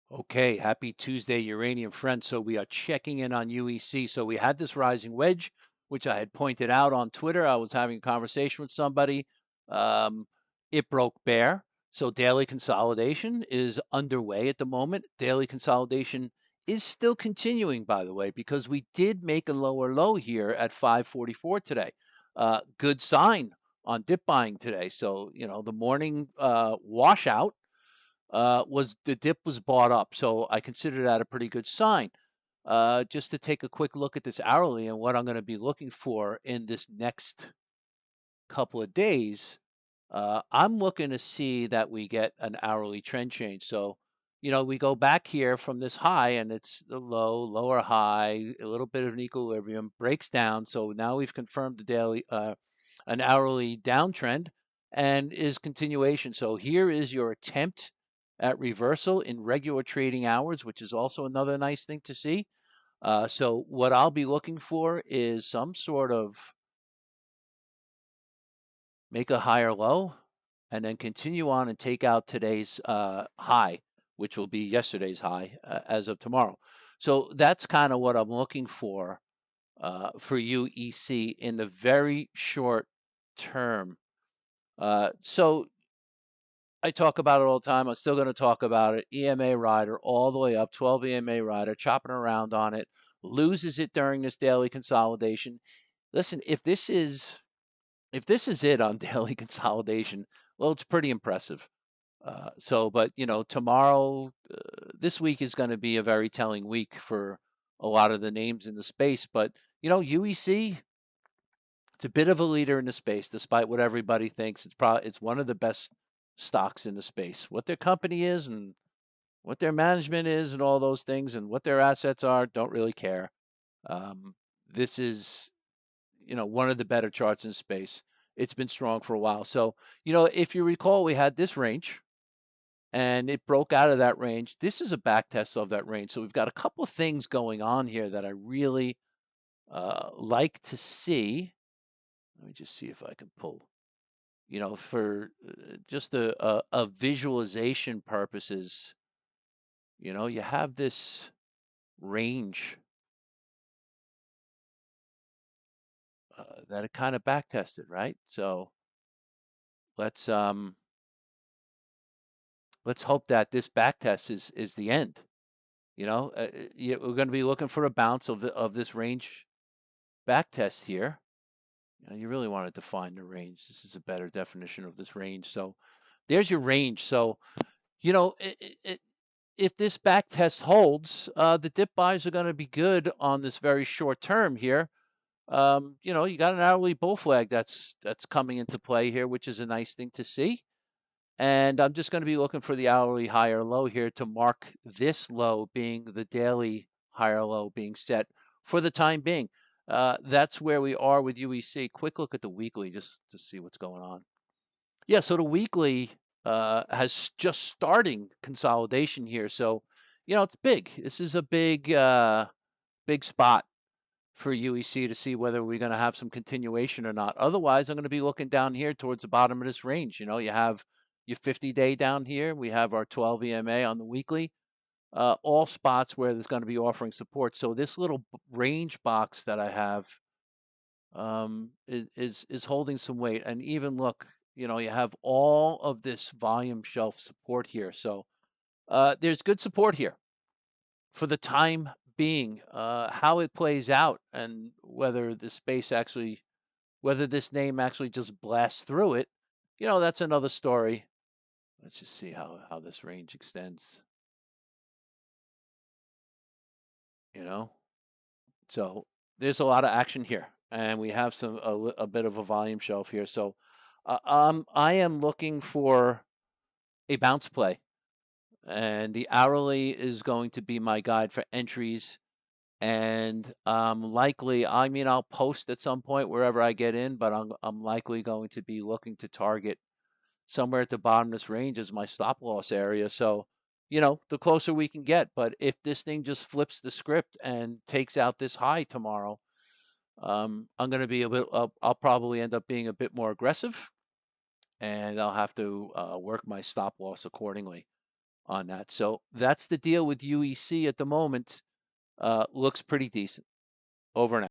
Okay, happy Tuesday, uranium friends. So we are checking in on UEC. So we had this rising wedge, which I had pointed out on Twitter. I was having a conversation with somebody. Um, it broke bare. So daily consolidation is underway at the moment. Daily consolidation is still continuing, by the way, because we did make a lower low here at 544 today. Good sign on dip buying today. So, the morning washout was the dip was bought up. So I consider that a pretty good sign. Just to take a quick look at this hourly and what I'm going to be looking for in this next couple of days, I'm looking to see that we get an hourly trend change. So, we go back here from this high and it's the low, lower high, a little bit of an equilibrium, breaks down. So now we've confirmed the daily, an hourly downtrend and is continuation. So here is your attempt at reversal in regular trading hours, which is also another nice thing to see. So what I'll be looking for is some sort of make a higher low, and then continue on and take out today's high, which will be yesterday's high as of tomorrow. So that's kind of what I'm looking for UEC in the very short term. So I talk about it all the time. I'm still going to talk about it. EMA rider all the way up, 12 EMA rider, chopping around on it, loses it during this daily consolidation. Listen, if this is it on daily consolidation, well, it's pretty impressive. But tomorrow, this week is going to be a very telling week for a lot of the names in the space. But UEC, it's a bit of a leader in the space, despite what everybody thinks. It's one of the best stocks in the space. What their company is and what their management is and all those things and what their assets are, don't really care. This is one of the better charts in space. It's been strong for a while. So, if you recall, we had this range and it broke out of that range. This is a back test of that range. So we've got a couple of things going on here that I really like to see. Let me just see if I can pull, for just a visualization purposes, you have this range that it kind of back tested, right? So let's um, let's hope that this back test is the end. We're going to be looking for a bounce of this range back test here. You really want to define the range. This is a better definition of this range. So there's your range. So you know, if this back test holds, the dip buys are going to be good on this very short term here. You got an hourly bull flag that's coming into play here, which is a nice thing to see. And I'm just going to be looking for the hourly higher low here to mark this low being the daily higher low being set for the time being. That's where we are with UEC. Quick look at the weekly just to see what's going on. Yeah, so the weekly has just starting consolidation here. So, it's big. This is a big spot for UEC to see whether we're going to have some continuation or not. Otherwise, I'm going to be looking down here towards the bottom of this range. You have your 50-day down here. We have our 12 EMA on the weekly. All spots where there's going to be offering support. So this little range box that I have is holding some weight. And even look, you have all of this volume shelf support here. So there's good support here for the time being. How it plays out and whether whether this name actually just blasts through it, that's another story. Let's just see how this range extends. You know, so there's a lot of action here, and we have a bit of a volume shelf here. So I am looking for a bounce play, and the hourly is going to be my guide for entries. And likely, I mean, I'll post at some point wherever I get in, but I'm likely going to be looking to target somewhere at the bottom of this range as my stop loss area. So, the closer we can get. But if this thing just flips the script and takes out this high tomorrow, I'm going to be I'll probably end up being a bit more aggressive, and I'll have to work my stop loss accordingly. on that. So that's the deal with UEC at the moment. Looks pretty decent. Over and out.